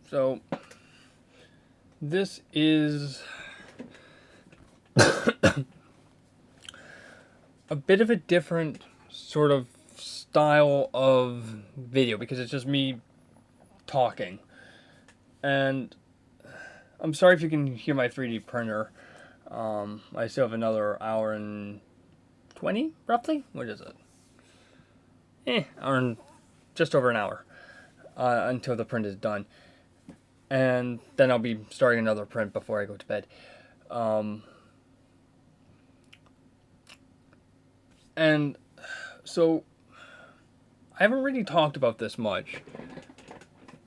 So, this is a bit of a different sort of style of video because it's just me talking. And I'm sorry if you can hear my 3D printer. I still have another hour and 20, roughly? What is it? Just over an hour until the print is done. And then I'll be starting another print before I go to bed. And so I haven't really talked about this much.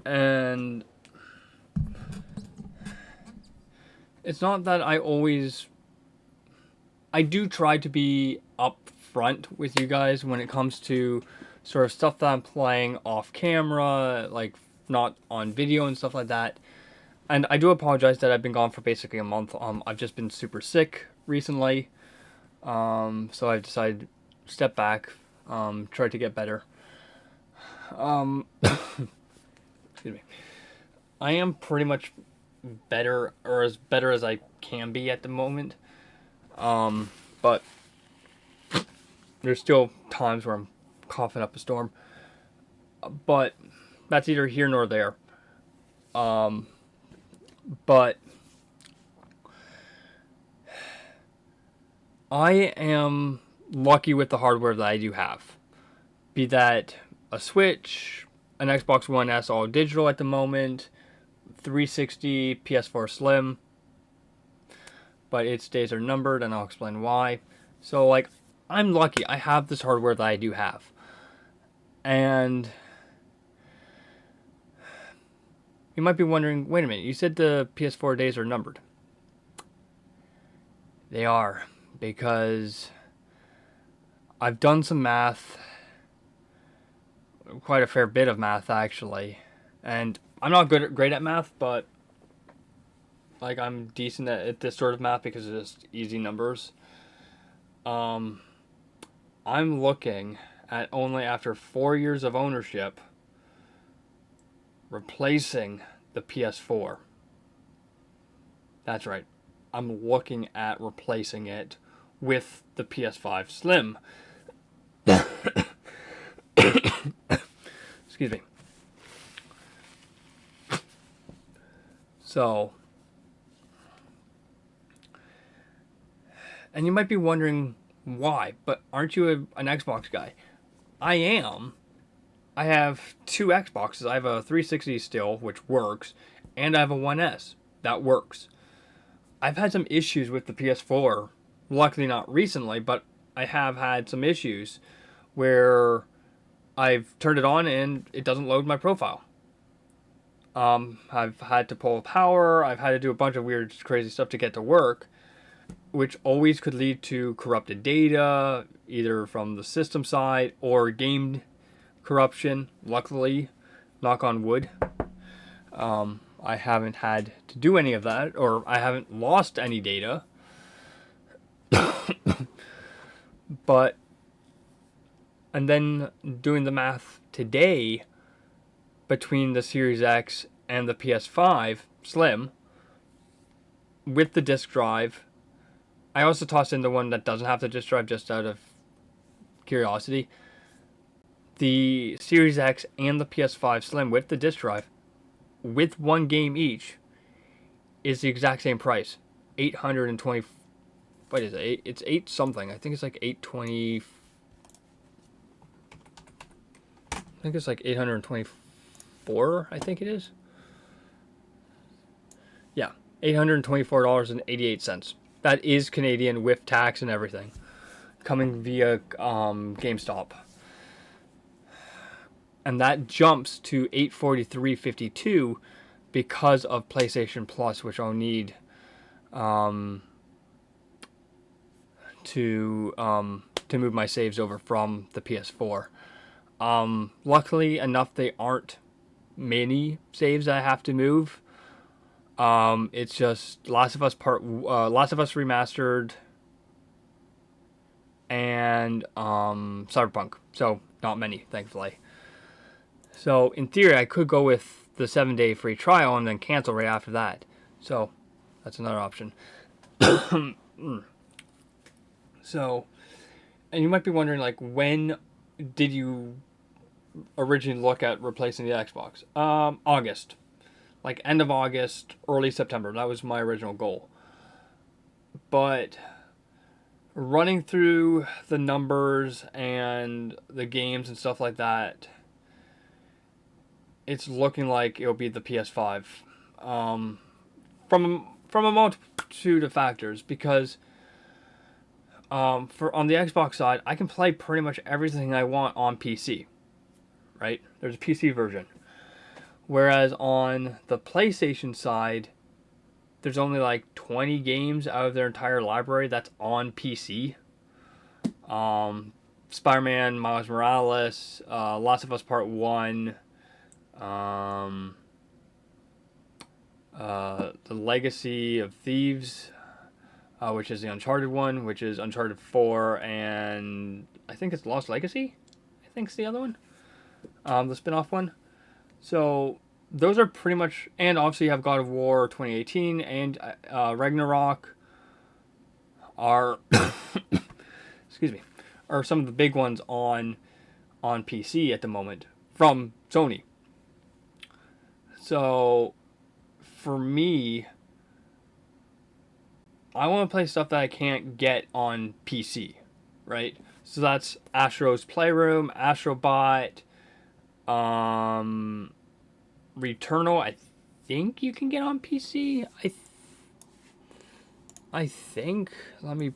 And it's not that I do try to be upfront with you guys when it comes to sort of stuff that I'm playing off camera, like not on video and stuff like that. And I do apologize that I've been gone for basically a month. I've just been super sick recently. So I've decided to step back, try to get better. Excuse me. I am pretty much better, or as better as I can be at the moment. But there's still times where I'm coughing up a storm. But that's either here nor there. But I am lucky with the hardware that I do have. Be that a Switch, an Xbox One S all digital at the moment, 360, PS4 Slim. But its days are numbered, and I'll explain why. So, like, I'm lucky. I have this hardware that I do have. And you might be wondering, wait a minute, you said the PS4 days are numbered. They are, because I've done some math, quite a fair bit of math actually, and I'm not great at math, but like I'm decent at this sort of math because it's just easy numbers. I'm looking at only after 4 years of ownership replacing the PS4. That's right. I'm looking at replacing it with the PS5 Slim. Excuse me. So, and you might be wondering why, but aren't you an Xbox guy? I am. I have two Xboxes. I have a 360 still, which works, and I have a One S that works. I've had some issues with the PS4. Luckily, not recently, but I have had some issues where I've turned it on and it doesn't load my profile. I've had to pull power. I've had to do a bunch of weird, crazy stuff to get to work, which always could lead to corrupted data, either from the system side or game corruption. Luckily, knock on wood, I haven't had to do any of that, or I haven't lost any data. But, and then doing the math today between the Series X and the PS5 Slim with the disk drive. I also tossed in the one that doesn't have the disk drive just out of curiosity. The Series X and the PS5 Slim with the disk drive, with one game each, is the exact same price. 820. What is it? It's 8 something. I think it's like 820. I think it's like 824. I think it is. Yeah, $824.88. That is Canadian with tax and everything, coming via GameStop. And that jumps to $843.52 because of PlayStation Plus, which I'll need to move my saves over from the PS4. Luckily enough, they aren't many saves I have to move. It's just Last of Us Remastered and Cyberpunk. So not many, thankfully. So in theory, I could go with the 7-day free trial and then cancel right after that. So that's another option. So, and you might be wondering, like, when did you originally look at replacing the Xbox? August. Like, end of August, early September. That was my original goal. But running through the numbers and the games and stuff like that, it's looking like it'll be the PS5. From a multitude of factors, because for on the Xbox side, I can play pretty much everything I want on PC, right? There's a PC version. Whereas on the PlayStation side, there's only like 20 games out of their entire library that's on PC. Spider-Man, Miles Morales, Last of Us Part 1, The Legacy of Thieves, which is the Uncharted one, which is Uncharted 4, and I think it's Lost Legacy? I think it's the other one. The spin-off one. So those are pretty much, and obviously you have God of War 2018 and Ragnarok are, excuse me, are some of the big ones on PC at the moment from Sony. So for me, I want to play stuff that I can't get on PC, right? So that's Astro's Playroom, Astrobot, Returnal. I think you can get on PC. I think. Let me.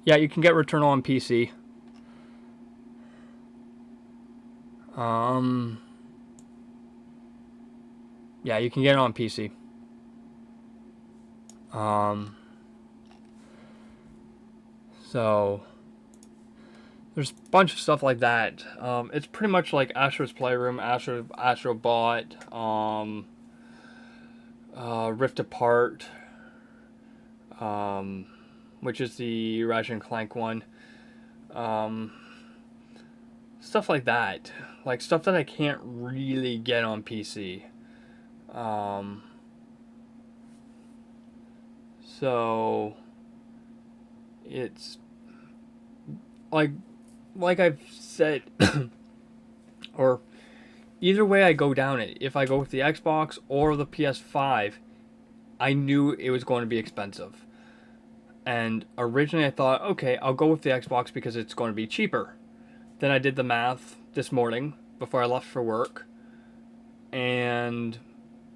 Yeah, you can get Returnal on PC. Yeah, you can get it on PC. So there's a bunch of stuff like that. It's pretty much like Astro's Playroom, Astrobot, Rift Apart, which is the Ratchet and Clank one. Stuff like that. Like stuff that I can't really get on PC. So it's like I've said, or either way I go down it, if I go with the Xbox or the PS5, I knew it was going to be expensive. And originally I thought, okay, I'll go with the Xbox because it's going to be cheaper. Then I did the math this morning before I left for work. And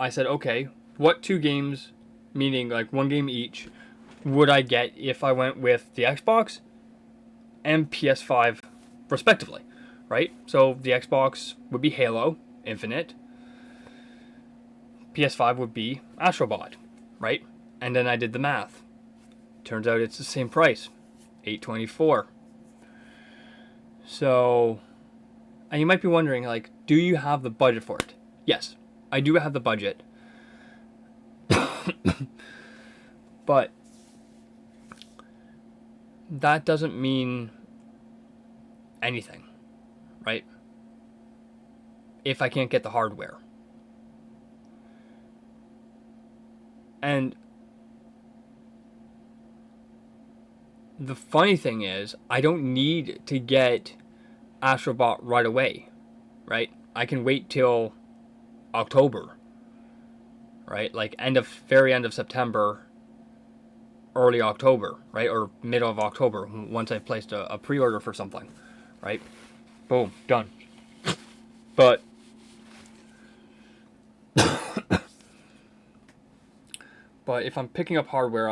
I said, okay, what 2 games, meaning like 1 game each, would I get if I went with the Xbox and PS5 respectively, right? So the Xbox would be Halo Infinite. PS5 would be Astrobot, right? And then I did the math. Turns out it's the same price, $824. So, and you might be wondering, like, do you have the budget for it? Yes, I do have the budget. But that doesn't mean anything, right? If I can't get the hardware. And the funny thing is, I don't need to get Astrobot right away, right? I can wait till October, right? Like very end of September, early October, right? Or middle of October, once I've placed a pre-order for something, right? Boom, done. But if I'm picking up hardware,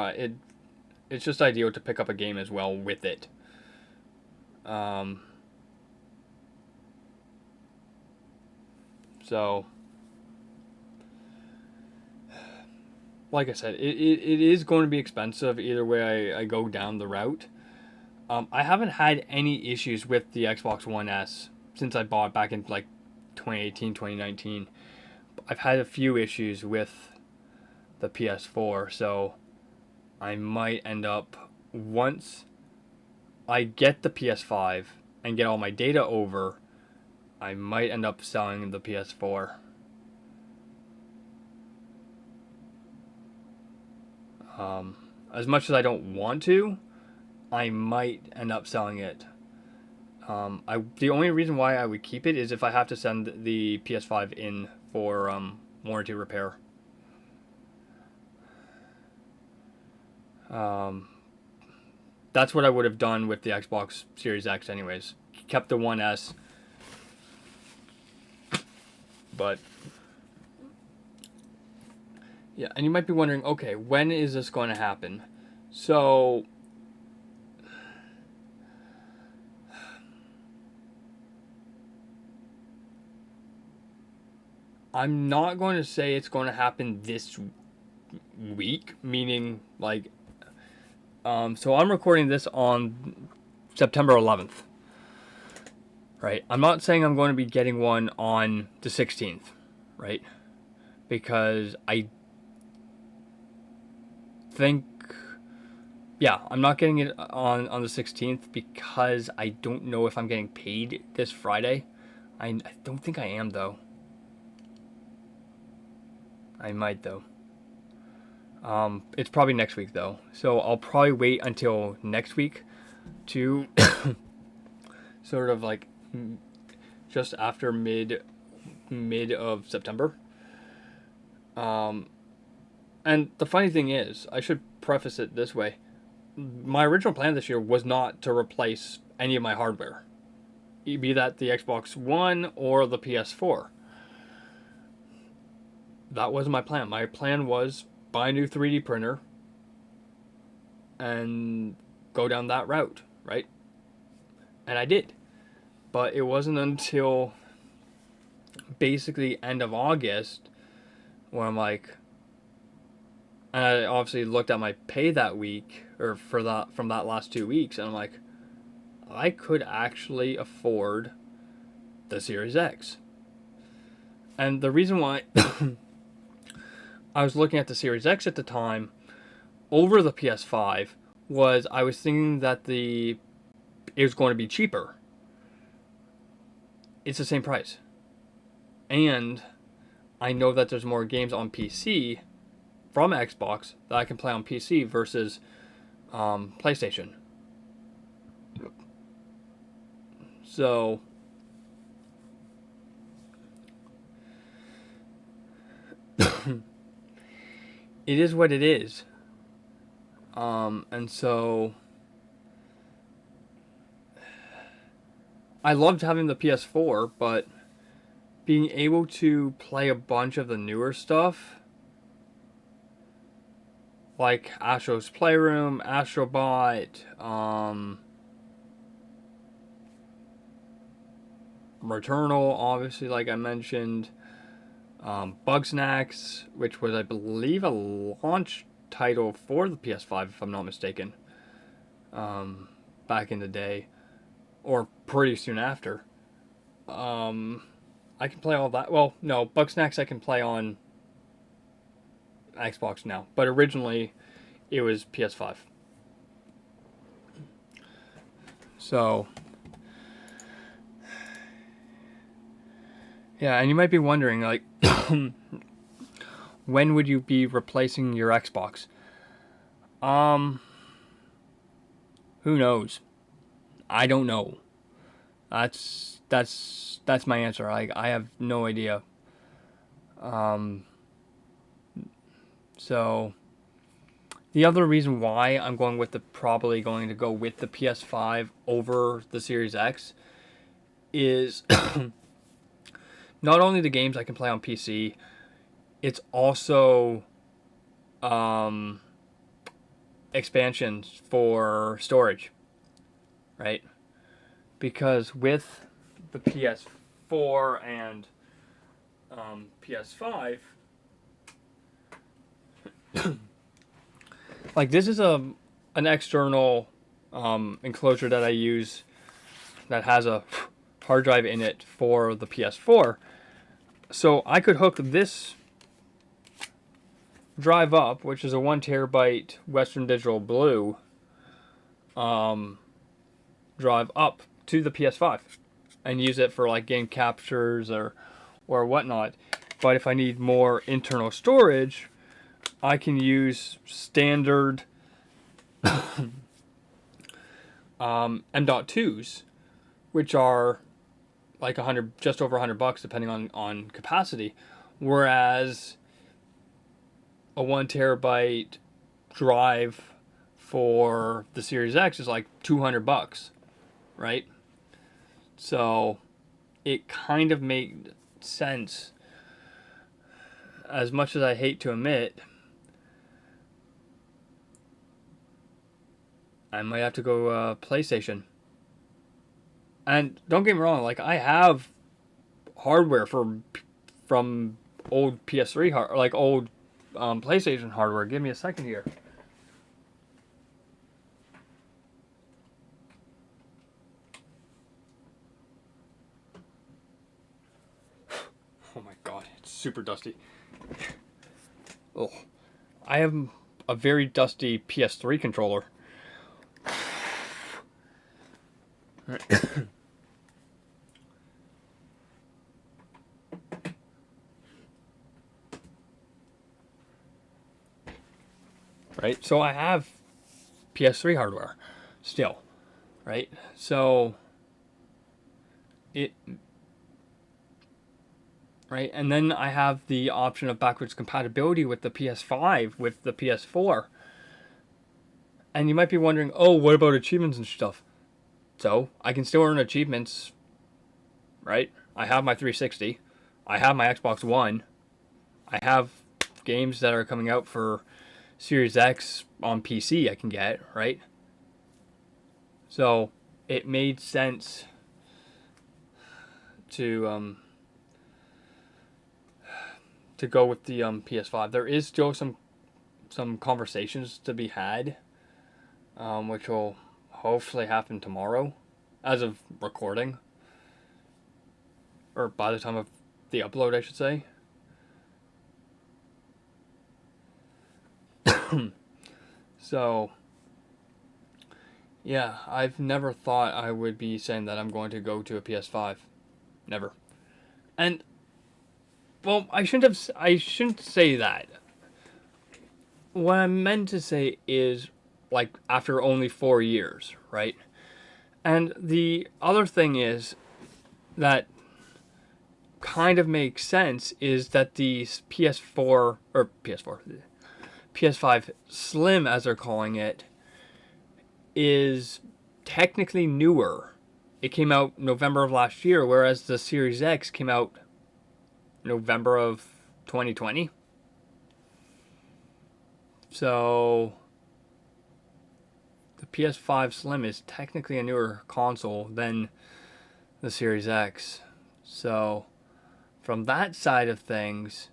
it's just ideal to pick up a game as well with it. So, like I said, it is going to be expensive either way I go down the route. I haven't had any issues with the Xbox One S since I bought it back in like 2018, 2019. I've had a few issues with the PS4. So I might end up, once I get the PS5 and get all my data over, I might end up selling the PS4. As much as I don't want to, I might end up selling it. The only reason why I would keep it is if I have to send the PS5 in for warranty repair. That's what I would have done with the Xbox Series X anyways. Kept the One S. But yeah, and you might be wondering, okay, when is this going to happen? So I'm not going to say it's going to happen this week, meaning like so I'm recording this on September 11th. Right? I'm not saying I'm going to be getting one on the 16th, right? Because I think, yeah, I'm not getting it on the 16th because I don't know if I'm getting paid this Friday. I don't think I am, though. I might, though. It's probably next week, though. So I'll probably wait until next week to sort of like just after mid of September. And the funny thing is, I should preface it this way. My original plan this year was not to replace any of my hardware, be that the Xbox One or the PS4. That was my plan. My plan was buy a new 3D printer and go down that route, right? And I did. But it wasn't until basically end of August when I'm like, and I obviously looked at my pay that week, or for that, from that last 2 weeks, and I'm like, I could actually afford the Series X. And the reason why I was looking at the Series X at the time over the PS5 was I was thinking that it was going to be cheaper. It's the same price. And I know that there's more games on PC from Xbox that I can play on PC versus PlayStation. So it is what it is. And so I loved having the PS4, but being able to play a bunch of the newer stuff, like Astro's Playroom, Astrobot, Returnal, obviously, like I mentioned, Bugsnax, which was, I believe, a launch title for the PS5, if I'm not mistaken, back in the day, or pretty soon after. I can play all that. Well, no, Bugsnax I can play on Xbox now, but originally it was PS5. So yeah, and you might be wondering, like, when would you be replacing your Xbox? Who knows? I don't know. That's my answer. I have no idea. So the other reason why I'm probably going to go with the PS5 over the Series X is not only the games I can play on PC, it's also expansions for storage, right? Because with the PS4 and PS5, like this is an external enclosure that I use that has a hard drive in it for the PS4. So I could hook this Drive Up, which is a 1 terabyte Western Digital Blue, drive up to the PS5 and use it for like game captures or whatnot. But if I need more internal storage, I can use standard M.2s, which are like just over $100 depending on capacity, whereas a 1 terabyte drive for the Series X is like $200, right? So it kind of made sense. As much as I hate to admit, I might have to go PlayStation. And don't get me wrong, like I have hardware from old PS3 like old PlayStation hardware. Give me a second here. Oh my god, it's super dusty. Oh, I have a very dusty PS3 controller. Right? So I have PS3 hardware still, right? So right? And then I have the option of backwards compatibility with the PS5 with the PS4. And you might be wondering, "Oh, what about achievements and stuff?" So, I can still earn achievements, right? I have my 360. I have my Xbox One. I have games that are coming out for Series X on PC I can get, right? So, it made sense to go with the PS5. There is still some conversations to be had, which will hopefully happen tomorrow, as of recording, or by the time of the upload, I should say. So, yeah, I've never thought I would be saying that I'm going to go to a PS5. Never. And, well, I shouldn't say that. What I meant to say is, like, after only 4 years, right? And the other thing is that kind of makes sense is that the PS5 Slim, as they're calling it, is technically newer. It came out November of last year, whereas the Series X came out November of 2020. So the PS5 Slim is technically a newer console than the Series X. So from that side of things,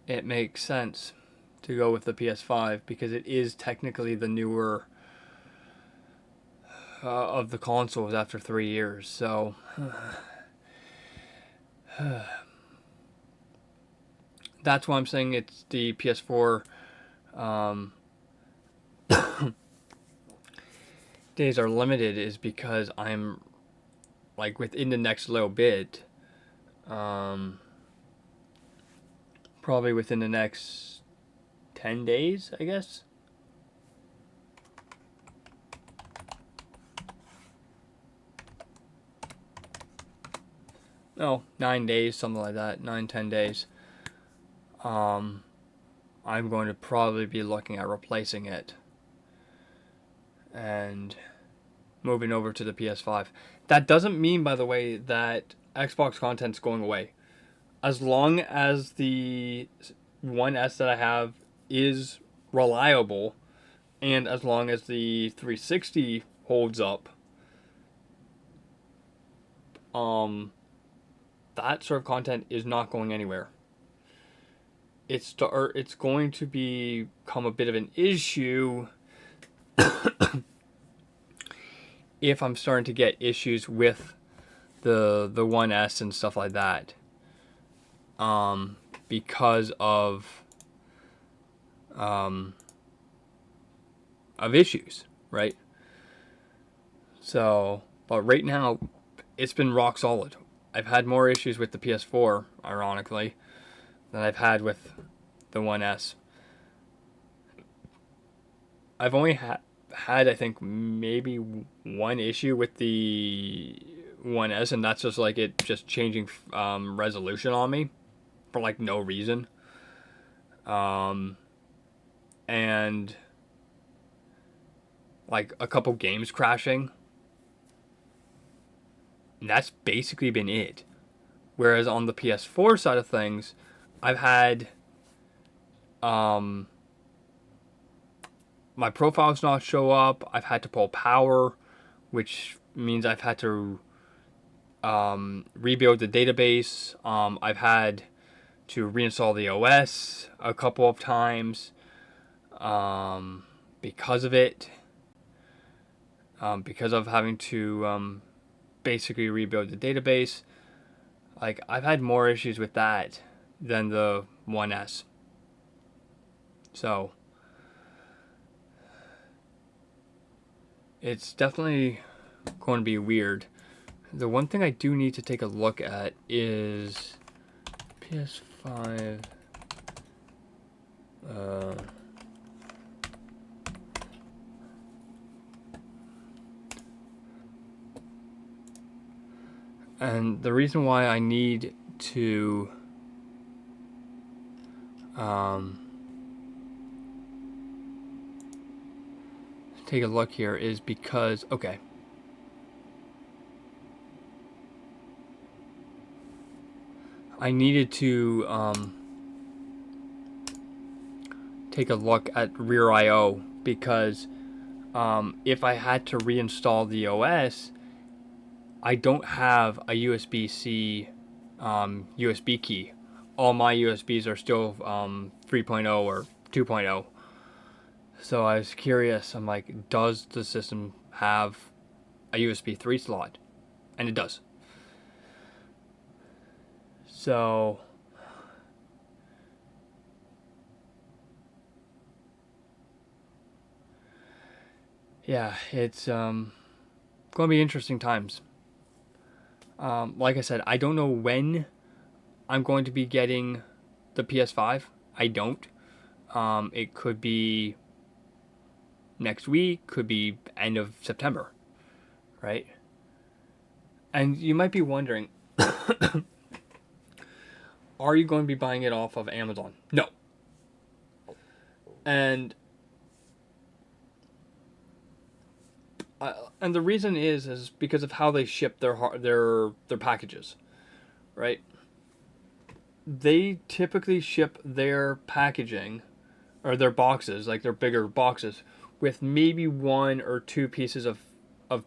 it makes sense to go with the PS5 because it is technically the newer of the consoles after 3 years. So that's why I'm saying it's the PS4 days are limited, is because I'm like within the next little bit, probably within the next 10 days, I guess. No, 9 days, something like that, 9-10 days. I'm going to probably be looking at replacing it and moving over to the PS5. That doesn't mean, by the way, that Xbox content's going away. As long as the One S that I have is reliable, and as long as the 360 holds up, that sort of content is not going anywhere. It's going to become a bit of an issue if I'm starting to get issues with the One S and stuff like that. because of issues, right? So, but right now, it's been rock solid. I've had more issues with the PS4, ironically, than I've had with the One S. I've only had, I think, maybe one issue with the One S, and that's just like it just changing resolution on me for like no reason. And like a couple games crashing. And that's basically been it. Whereas on the PS4 side of things, I've had my profiles not show up. I've had to pull power, which means I've had to rebuild the database. I've had to reinstall the OS a couple of times because of it. Because of having to basically rebuild the database. Like, I've had more issues with that than the 1S. So, it's definitely going to be weird. The one thing I do need to take a look at is PS5. And the reason why I need to take a look here is because, okay, I needed to take a look at Rear I/O because if I had to reinstall the OS, I don't have a USB-C USB key. All my USBs are still 3.0 or 2.0. So I was curious. I'm like, does the system have a USB 3 slot? And it does. So yeah, it's going to be interesting times. Like I said, I don't know when I'm going to be getting the PS5. I don't. It could be next week, could be end of September, right? And you might be wondering, are you going to be buying it off of Amazon? No. And the reason is because of how they ship their packages, right? They typically ship their packaging or their boxes, like their bigger boxes, with maybe one or two pieces of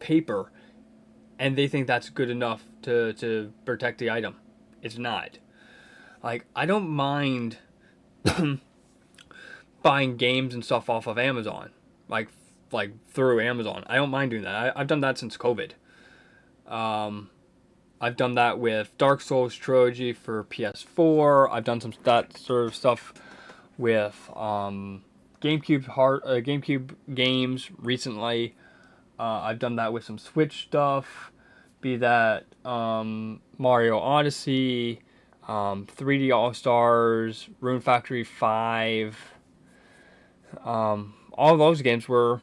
paper, and they think that's good enough to protect the item. It's not. Like, I don't mind buying games and stuff off of Amazon, like through Amazon. I don't mind doing that. I've done that since COVID. I've done that with Dark Souls Trilogy for PS4. I've done that sort of stuff with GameCube games recently. I've done that with some Switch stuff, be that Mario Odyssey, 3D All Stars, Rune Factory 5. All those games were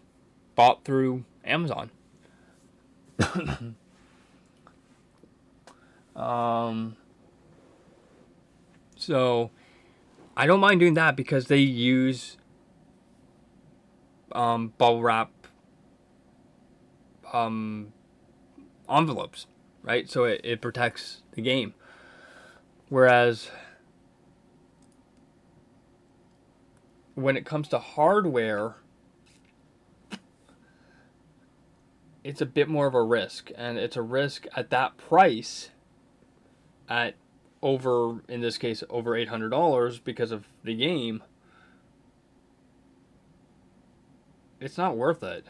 bought through Amazon. So I don't mind doing that because they use bubble wrap envelopes, right? So it protects the game. Whereas when it comes to hardware, it's a bit more of a risk, and it's a risk at that price, at over, in this case, over $800 because of the game. It's not worth it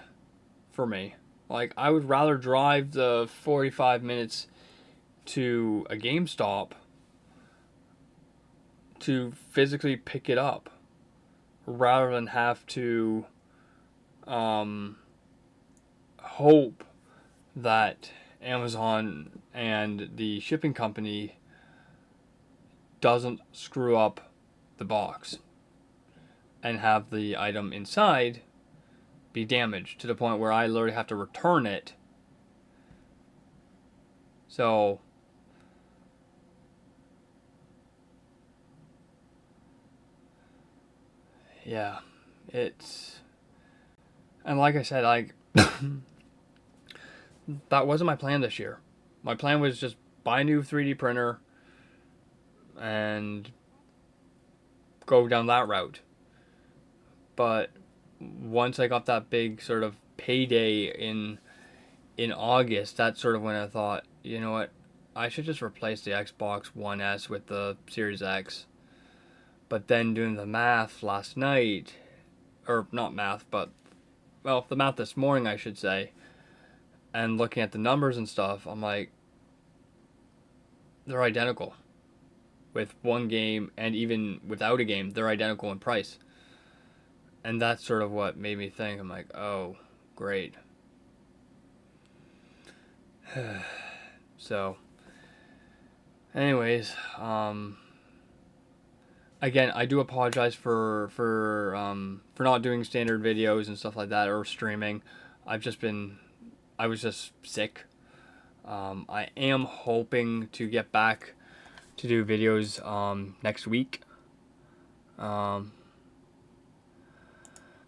for me. Like, I would rather drive the 45 minutes to a GameStop to physically pick it up rather than have to hope that Amazon and the shipping company doesn't screw up the box and have the item inside be damaged to the point where I literally have to return it. So yeah, and like I said, like that wasn't my plan this year. My plan was just buy a new 3D printer and go down that route. But once I got that big sort of payday in August, that's sort of when I thought, you know what, I should just replace the Xbox One S with the Series X. But then doing the math last night, or not math, but well, the math this morning, I should say, and looking at the numbers and stuff, I'm like, they're identical. With one game, and even without a game, they're identical in price. And that's sort of what made me think, I'm like, oh, great. So, anyways, again, I do apologize for not doing standard videos and stuff like that, or streaming. I was just sick. I am hoping to get back to do videos next week.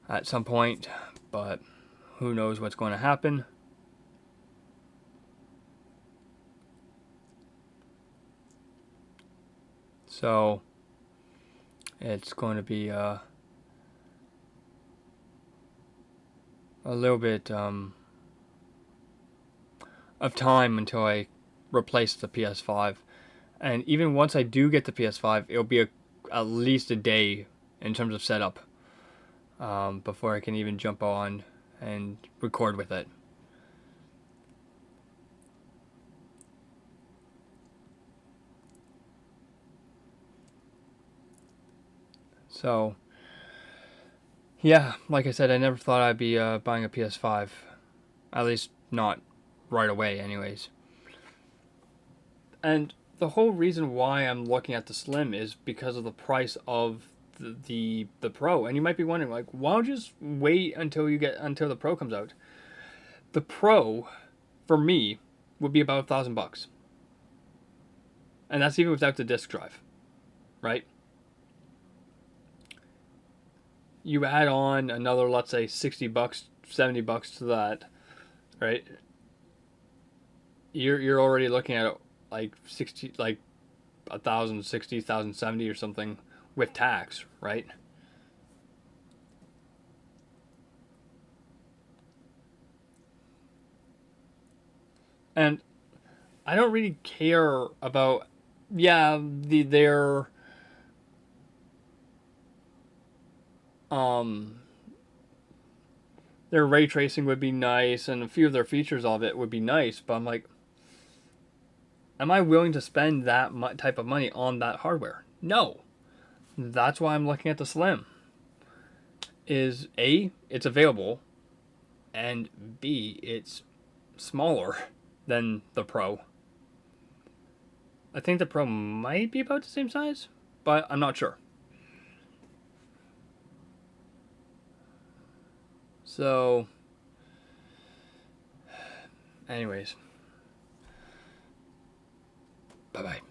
At some point, but who knows what's going to happen. So it's going to be a little bit of time until I replace the PS5. And even once I do get the PS5, it'll be at least a day in terms of setup before I can even jump on and record with it. So, yeah, like I said, I never thought I'd be buying a PS5. At least not right away, anyways. And the whole reason why I'm looking at the Slim is because of the price of the Pro. And you might be wondering, like, why don't you just wait until the Pro comes out? The Pro, for me, would be about $1,000, and that's even without the disc drive, right? You add on another, let's say, $60, $70 to that, right? You're already looking at like 1,060, 1,070 or something with tax, right? And I don't really care about, yeah, um their ray tracing would be nice, and a few of their features of it would be nice, but I'm like, am I willing to spend that type of money on that hardware? No. That's why I'm looking at the Slim. Is A, it's available, and B, it's smaller than the Pro. I think the Pro might be about the same size, but I'm not sure. So, anyways, bye bye.